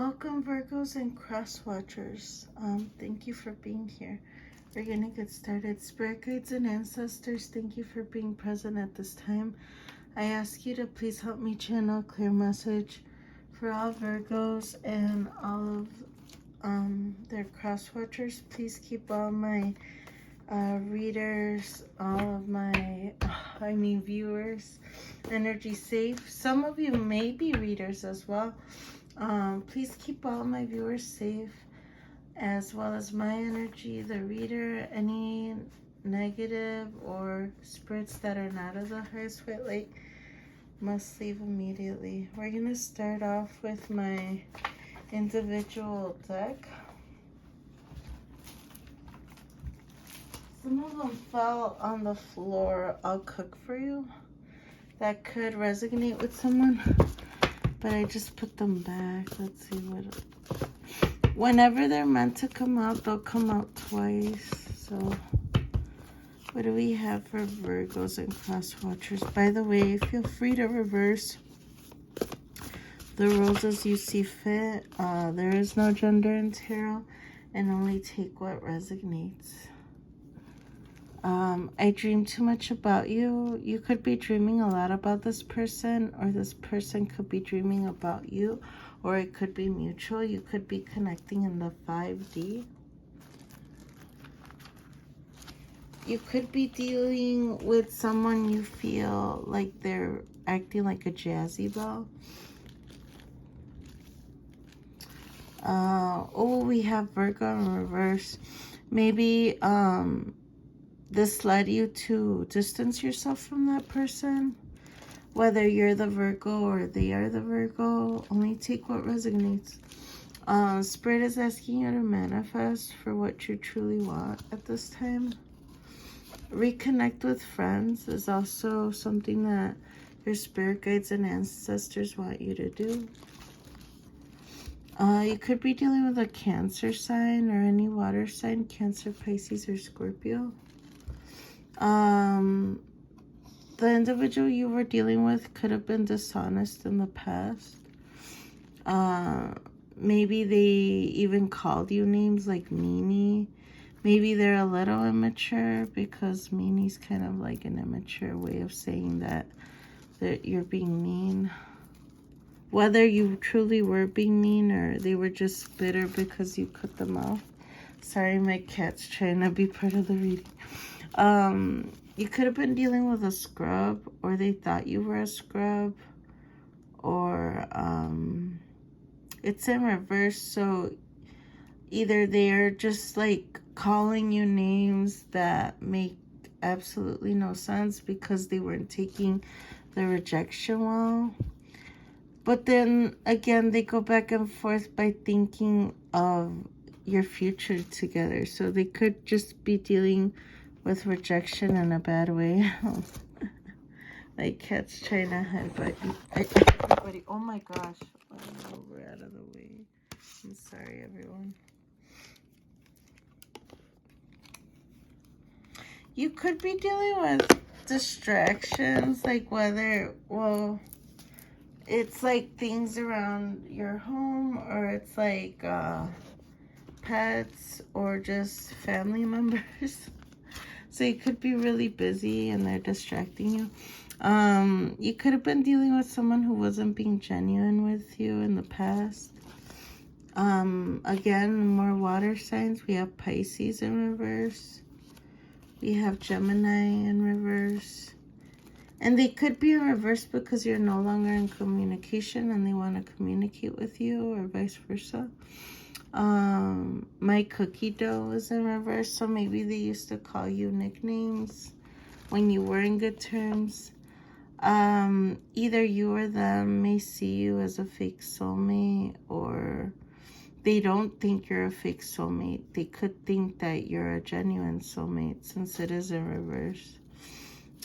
Welcome, Virgos and cross watchers. Thank you for being here. We're gonna get started. Spirit guides and ancestors, thank you for being present at this time. I ask you to please help me channel clear message for all Virgos and all of their cross watchers. Please keep all my readers, all of my viewers energy safe. Some of you may be readers as well. Please keep all my viewers safe, as well as my energy, the reader. Any negative or spirits that are not of the highest white light must leave immediately. We're going to start off with my individual deck. Some of them fell on the floor. I'll cook for you. That could resonate with someone, but I just put them back. Let's see what. Whenever they're meant to come out, they'll come out twice. So, what do we have for Virgos and cross watchers? By the way, feel free to reverse the roles as you see fit. There is no gender in tarot, and only take what resonates. I dream too much about you. You could be dreaming a lot about this person, or this person could be dreaming about you, or it could be mutual. You could be connecting in the 5D. You could be dealing with someone you feel like they're acting like a jazzy bell. We have Virgo in reverse. Maybe this led you to distance yourself from that person. Whether you're the Virgo or they are the Virgo, only take what resonates. Spirit is asking you to manifest for what you truly want at this time. Reconnect with friends is also something that your spirit guides and ancestors want you to do. You could be dealing with a Cancer sign or any water sign, Cancer, Pisces, or Scorpio. The individual you were dealing with could have been dishonest in the past. Maybe they even called you names like meanie. Maybe they're a little immature, because meanie's kind of like an immature way of saying that you're being mean. Whether you truly were being mean or they were just bitter because you cut them off. Sorry, my cat's trying to be part of the reading. You could have been dealing with a scrub, or they thought you were a scrub, or it's in reverse. So either they're just like calling you names that make absolutely no sense because they weren't taking the rejection well. But then again, they go back and forth by thinking of your future together. So they could just be dealing with rejection in a bad way. My cat's trying to headbutt everybody. Oh my gosh. I'm over out of the way. I'm sorry, everyone. You could be dealing with distractions, like whether, it's like things around your home, or it's like pets, or just family members. So you could be really busy and they're distracting you. You could have been dealing with someone who wasn't being genuine with you in the past. Again, more water signs. We have Pisces in reverse. We have Gemini in reverse. And they could be in reverse because you're no longer in communication and they want to communicate with you, or vice versa. My cookie dough is in reverse, so maybe they used to call you nicknames when you were in good terms. Either you or them may see you as a fake soulmate, or they don't think you're a fake soulmate. They could think that you're a genuine soulmate, since it is in reverse.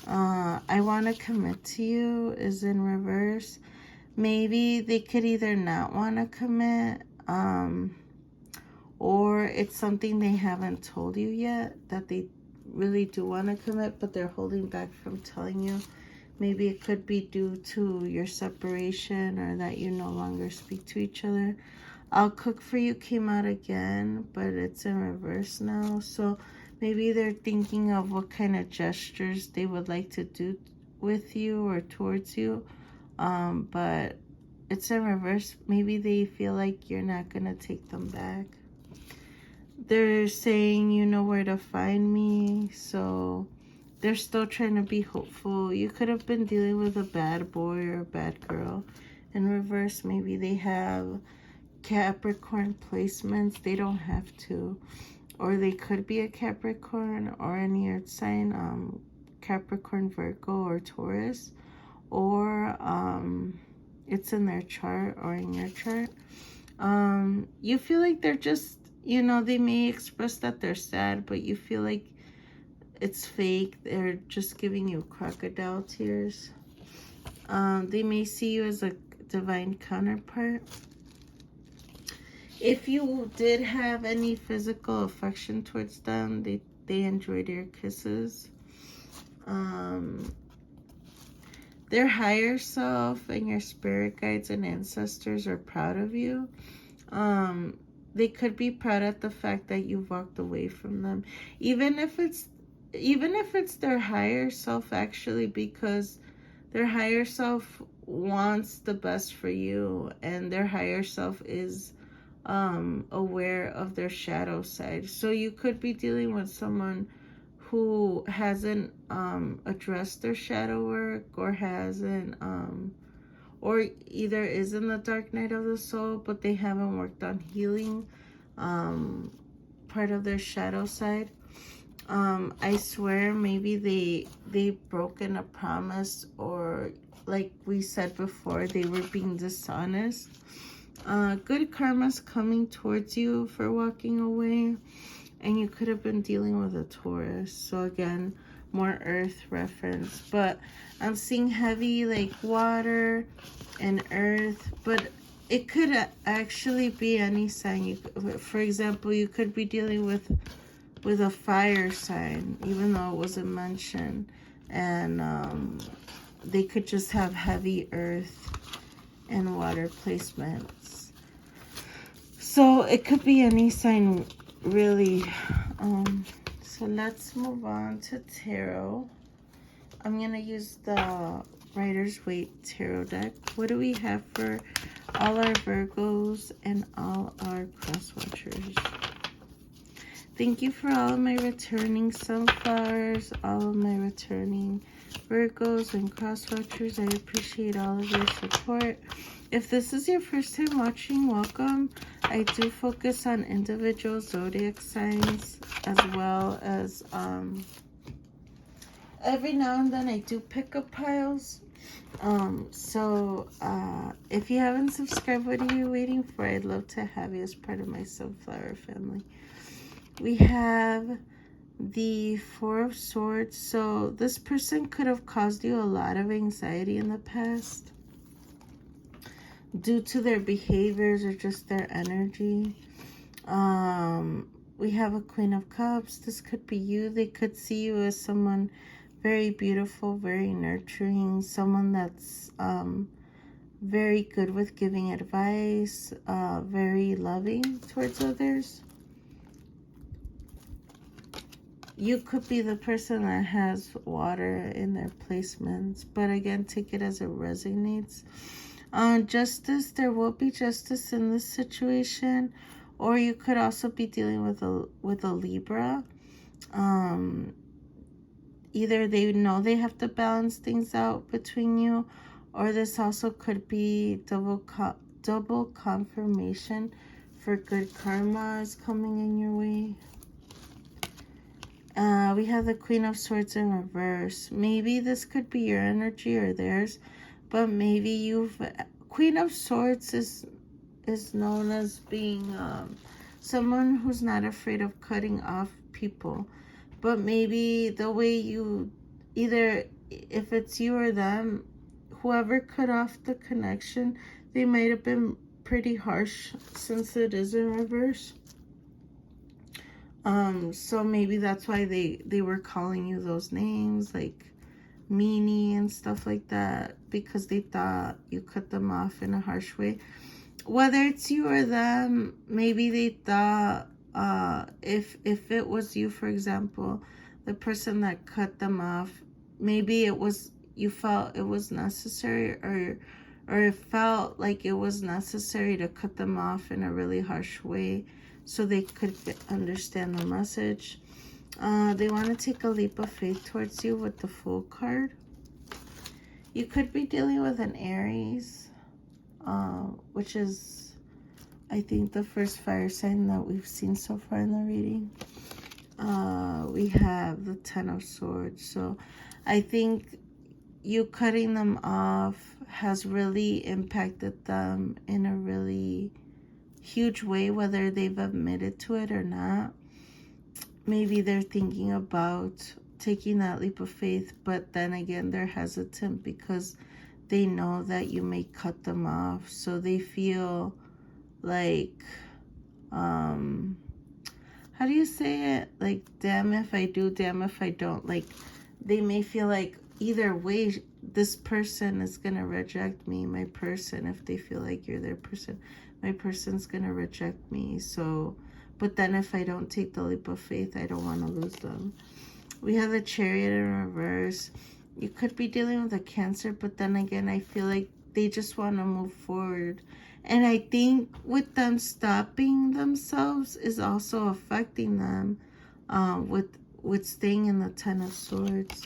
I want to commit to you is in reverse. Maybe they could either not want to commit, or it's something they haven't told you yet, that they really do want to commit, but they're holding back from telling you Maybe it could be due to your separation or that you no longer speak to each other. I'll cook for you came out again, but it's in reverse now. So maybe they're thinking of what kind of gestures they would like to do with you or towards you. But it's in reverse. Maybe they feel like you're not going to take them back. They're saying you know where to find me. So they're still trying to be hopeful. You could have been dealing with a bad boy or a bad girl. In reverse, maybe they have Capricorn placements. They don't have to. Or they could be a Capricorn or any earth sign. Capricorn, Virgo, or Taurus. Or it's in their chart or in your chart. You feel like they're just, you know, they may express that they're sad, but you feel like it's fake. They're just giving you crocodile tears. They may see you as a divine counterpart. If you did have any physical affection towards them, they enjoyed your kisses. Their higher self and your spirit guides and ancestors are proud of you. They could be proud at the fact that you've walked away from them, even if it's their higher self, actually, because their higher self wants the best for you, and their higher self is aware of their shadow side. So you could be dealing with someone who hasn't addressed their shadow work, or hasn't or either is in the dark night of the soul, but they haven't worked on healing part of their shadow side. I swear maybe they've broken a promise, or like we said before, they were being dishonest. Good karma's coming towards you for walking away, and you could have been dealing with a Taurus. So again, more earth reference, but I'm seeing heavy like water and earth, but it could actually be any sign. For example, you could be dealing with a fire sign, even though it wasn't mentioned, and they could just have heavy earth and water placements. So it could be any sign, really. So let's move on to tarot. I'm gonna use the Rider's-Waite tarot deck. What do we have for all our Virgos and all our cross-watchers? Thank you for all of my returning sunflowers, all of my returning Virgos and cross-watchers. I appreciate all of your support. If this is your first time watching, welcome. I do focus on individual zodiac signs, as well as every now and then I do pick up piles. If you haven't subscribed, what are you waiting for? I'd love to have you as part of my sunflower family. We have the Four of Swords. So this person could have caused you a lot of anxiety in the past due to their behaviors or just their energy. We have a Queen of Cups. This could be you. They could see you as someone very beautiful, very nurturing, someone that's very good with giving advice, very loving towards others. You could be the person that has water in their placements, but again, take it as it resonates. Justice, there will be justice in this situation, or you could also be dealing with a Libra. Either they know they have to balance things out between you, or this also could be double confirmation for good karma is coming in your way. We have the Queen of Swords in reverse. Maybe this could be your energy or theirs, but maybe Queen of Swords is known as being someone who's not afraid of cutting off people. But maybe the way you, either if it's you or them, whoever cut off the connection, they might have been pretty harsh since it is in reverse. So maybe that's why they were calling you those names, like meanie and stuff like that because they thought you cut them off in a harsh way. Whether it's you or them, maybe they thought if it was you, for example, the person that cut them off, maybe it was, you felt it was necessary, or it felt like it was necessary to cut them off in a really harsh way so they could understand the message. They want to take a leap of faith towards you with the Fool card. You could be dealing with an Aries, which is, I think, the first fire sign that we've seen so far in the reading. We have the Ten of Swords. So I think you cutting them off has really impacted them in a really huge way, whether they've admitted to it or not. Maybe they're thinking about taking that leap of faith, but then again, they're hesitant because they know that you may cut them off. So they feel like, how do you say it? Like, damn if I do, damn if I don't. Like, they may feel like either way, this person is going to reject me, my person. If they feel like you're their person, my person's going to reject me. So, but then if I don't take the leap of faith, I don't want to lose them. We have the Chariot in reverse. You could be dealing with a Cancer, but then again, I feel like they just want to move forward. And I think with them stopping themselves is also affecting them with staying in the Ten of Swords.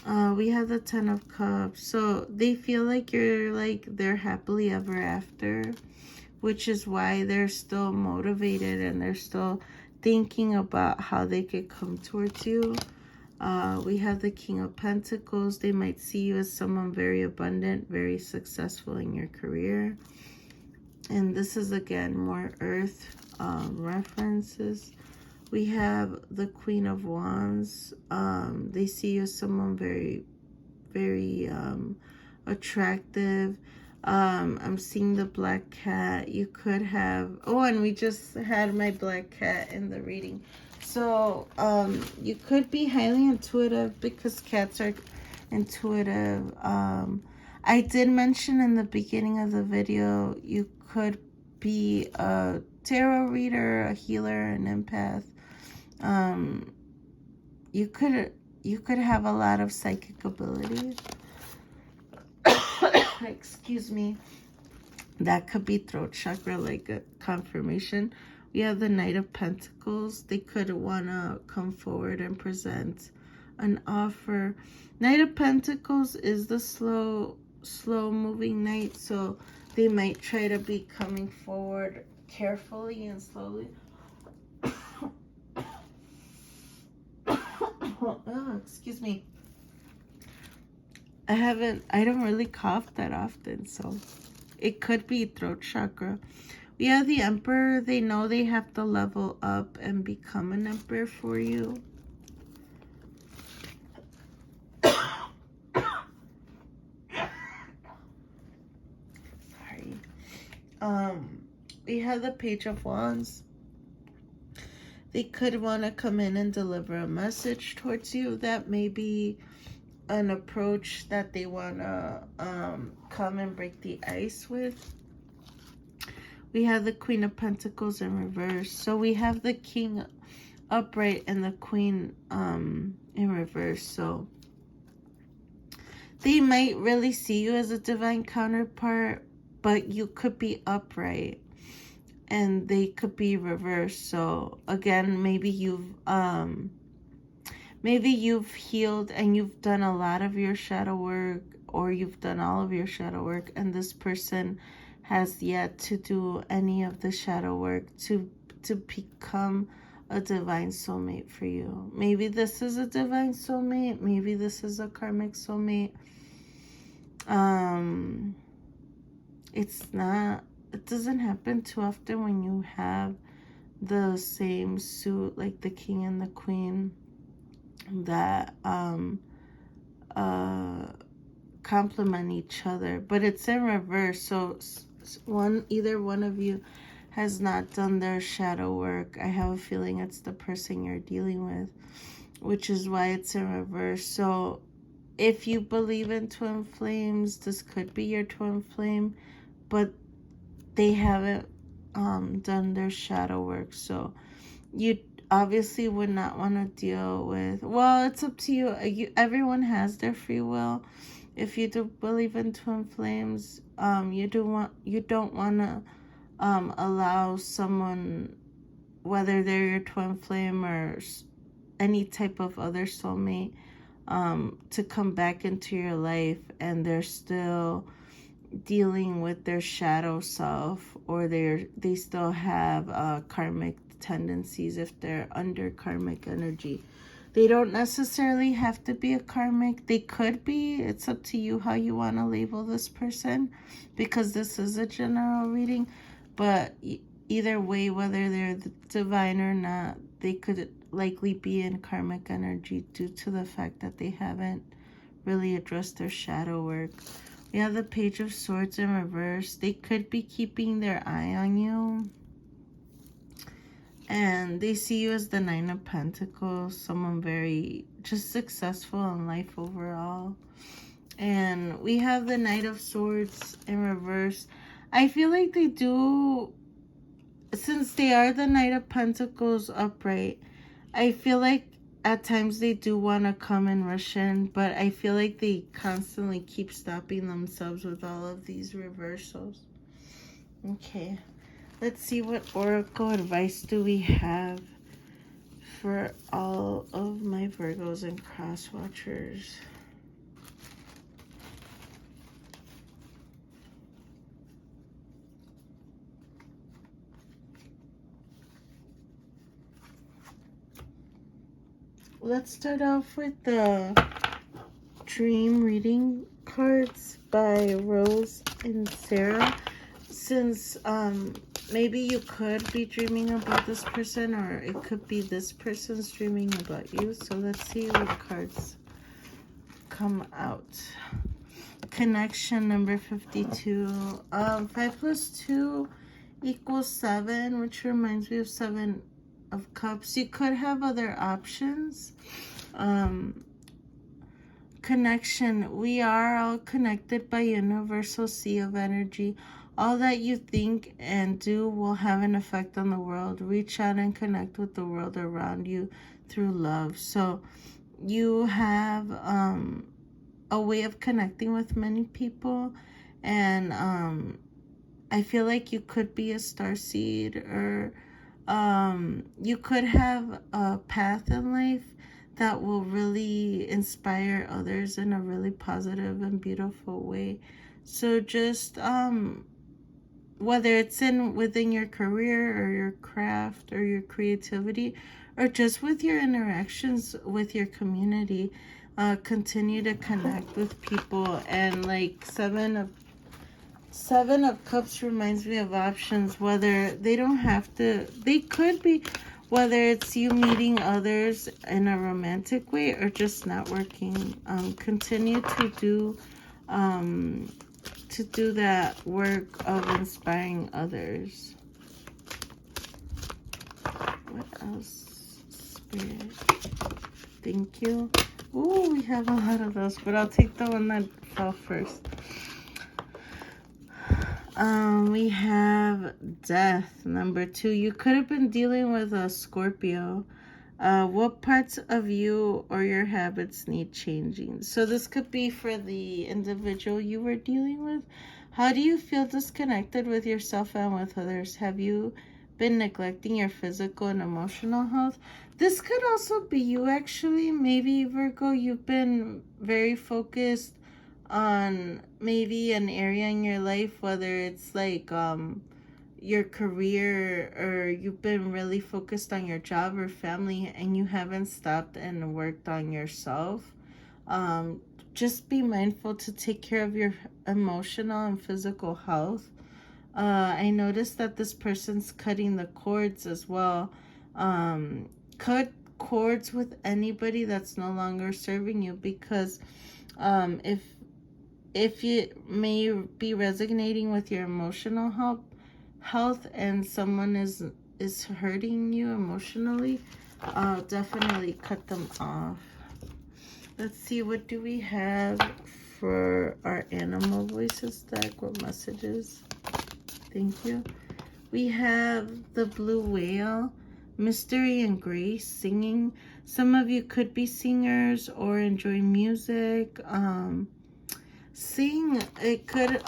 We have the Ten of Cups. So they feel like you're like they're happily ever after, which is why they're still motivated and they're still thinking about how they could come towards you. We have the King of Pentacles. They might see you as someone very abundant, very successful in your career. And this is, again, more Earth references. We have the Queen of Wands. They see you as someone very, very attractive. I'm seeing the black cat. You could have, oh, and we just had my black cat in the reading. So you could be highly intuitive because cats are intuitive. I did mention in the beginning of the video, you could be a tarot reader, a healer, an empath. You could have a lot of psychic abilities. Excuse me. That could be throat chakra, like a confirmation. We have the Knight of Pentacles. They could want to come forward and present an offer. Knight of Pentacles is the slow moving knight, so they might try to be coming forward carefully and slowly. Oh, excuse me. I don't really cough that often, so it could be throat chakra. We have the Emperor. They know they have to level up and become an Emperor for you. Sorry. We have the Page of Wands. They could want to come in and deliver a message towards you. That may be an approach that they want to come and break the ice with. We have the Queen of Pentacles in reverse. So we have the King upright and the Queen in reverse. So they might really see you as a divine counterpart, but you could be upright and they could be reversed. So again, maybe you've healed and you've done a lot of your shadow work, or you've done all of your shadow work, and this person has yet to do any of the shadow work to become a divine soulmate for you. Maybe this is a divine soulmate. Maybe this is a karmic soulmate. It doesn't happen too often when you have the same suit, like the King and the Queen, that complement each other, but it's in reverse. So either one of you has not done their shadow work. I have a feeling it's the person you're dealing with, which is why it's in reverse. So if you believe in twin flames, this could be your twin flame, but they haven't done their shadow work. So you obviously would not want to deal with, well, it's up to you. Everyone has their free will. If you do believe in twin flames, you don't want to allow someone, whether they're your twin flame or any type of other soulmate, to come back into your life and they're still dealing with their shadow self, or they still have karmic tendencies if they're under karmic energy. They don't necessarily have to be a karmic. They could be. It's up to you how you want to label this person, because this is a general reading. But either way, whether they're divine or not, they could likely be in karmic energy due to the fact that they haven't really addressed their shadow work. We have the Page of Swords in reverse. They could be keeping their eye on you. And they see you as the Nine of Pentacles, someone very just successful in life overall. And we have the Knight of Swords in reverse. I feel like they do, since they are the Knight of Pentacles upright, I feel like at times they do want to come and rush in, but I feel like they constantly keep stopping themselves with all of these reversals. Okay. Let's see, what oracle advice do we have for all of my Virgos and cross watchers? Let's start off with the dream reading cards by Rose and Sarah. Since maybe you could be dreaming about this person, or it could be this person's dreaming about you. So let's see what cards come out. Connection number 52. 5 plus 2 equals 7, which reminds me of 7 of Cups. You could have other options. Connection. We are all connected by universal sea of energy. All that you think and do will have an effect on the world. Reach out and connect with the world around you through love. So you have a way of connecting with many people, and I feel like you could be a starseed, or you could have a path in life that will really inspire others in a really positive and beautiful way. So just whether it's within your career or your craft or your creativity, or just with your interactions with your community, continue to connect with people. And like Seven of Cups reminds me of options, whether they don't have to, they could be, whether it's you meeting others in a romantic way or just networking. Continue to do that work of inspiring others. What else? Spirit. Thank you. Ooh, we have a lot of those, but I'll take the one that fell first. We have Death, number 2. You could have been dealing with a Scorpio. What parts of you or your habits need changing? So this could be for the individual you were dealing with. How do you feel disconnected with yourself and with others? Have you been neglecting your physical and emotional health? This could also be you, actually. Maybe, Virgo, you've been very focused on maybe an area in your life, whether it's like your career, or you've been really focused on your job or family, and you haven't stopped and worked on yourself. Just be mindful to take care of your emotional and physical health. I noticed that this person's cutting the cords as well. Cut cords with anybody that's no longer serving you, because if you may be resonating with your emotional health and someone is hurting you emotionally, definitely cut them off. Let's see, what do we have for our animal voices deck? What messages? Thank you. We have the blue whale, mystery and grace, singing. Some of you could be singers or enjoy music. Sing, it could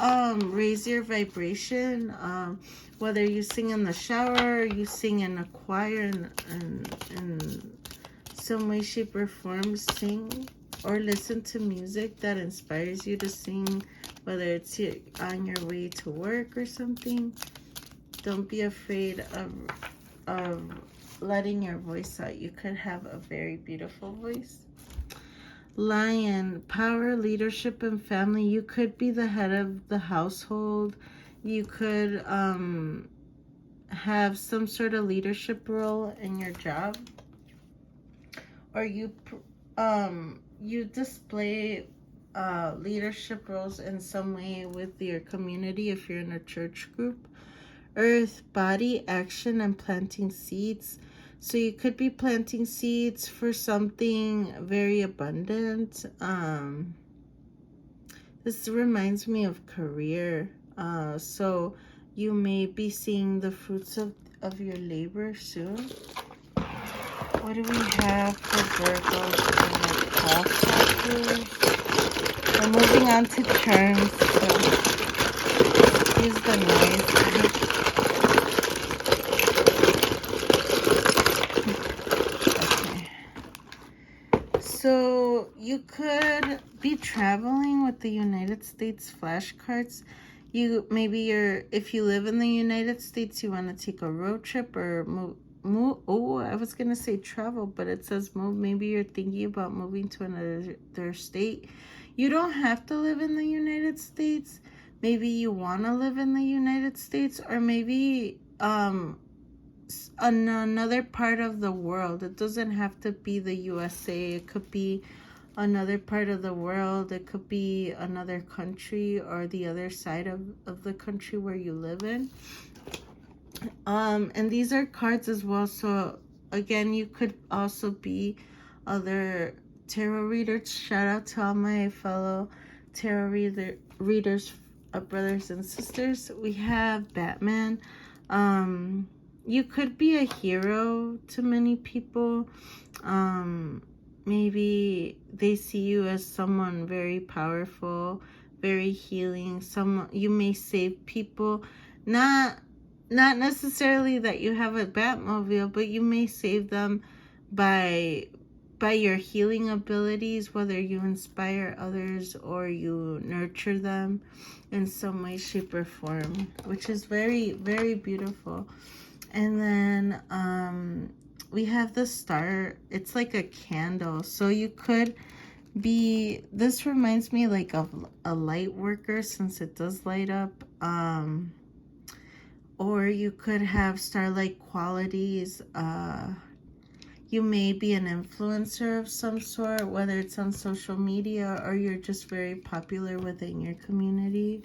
raise your vibration. Whether you sing in the shower or you sing in a choir in some way, shape, or form, sing or listen to music that inspires you to sing, whether it's on your way to work or something. Don't be afraid of letting your voice out. You could have a very beautiful voice. Lion, power, leadership, and family. You could be the head of the household. You could have some sort of leadership role in your job, or you display leadership roles in some way with your community if you're in a church group. Earth, body, action, and planting seeds. So you could be planting seeds for something very abundant. This reminds me of career. So you may be seeing the fruits of your labor soon. What do we have for Virgos in the 12 chapters? We're moving on to terms, so excuse the noise. So you could be traveling with the United States flashcards. If you live in the United States, you want to take a road trip or move. Oh, I was gonna say travel, but it says move. Maybe you're thinking about moving to another state. You don't have to live in the United States. Maybe you want to live in the United States, or maybe on another part of the world. It doesn't have to be the USA. It could be another part of the world. It could be another country or the other side of the country where you live in. And these are cards as well. So again, you could also be other tarot readers. Shout out to all my fellow tarot readers, brothers and sisters. We have Batman. You could be a hero to many people. Maybe they see you as someone very powerful, very healing. You may save people. Not necessarily that you have a Batmobile, but you may save them by your healing abilities, whether you inspire others or you nurture them in some way, shape, or form, which is very, very beautiful. And then we have the star. It's like a candle. So you could be, this reminds me like of a light worker since it does light up. Or you could have star-like qualities. You may be an influencer of some sort, whether it's on social media or you're just very popular within your community.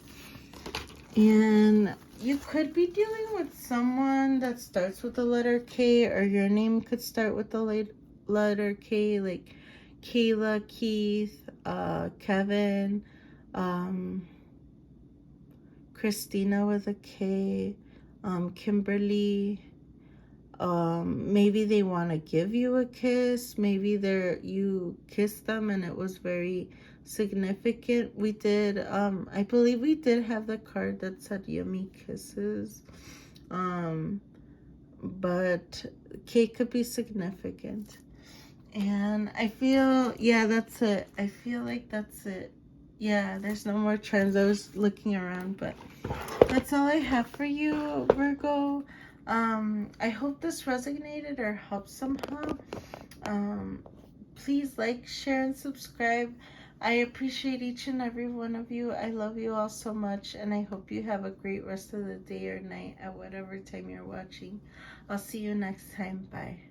And you could be dealing with someone that starts with the letter K, or your name could start with the letter K, like Kayla, Keith, Kevin, Christina with a K, Kimberly. Maybe they want to give you a kiss. Maybe you kissed them and it was very significant. We did, I believe we did have the card that said yummy kisses. But cake could be significant. And I feel, yeah, that's it. I feel like that's it. Yeah, there's no more trends. I was looking around, but that's all I have for you, Virgo. I hope this resonated or helped somehow. Please like, share, and subscribe. I appreciate each and every one of you. I love you all so much, and I hope you have a great rest of the day or night at whatever time you're watching. I'll see you next time. Bye.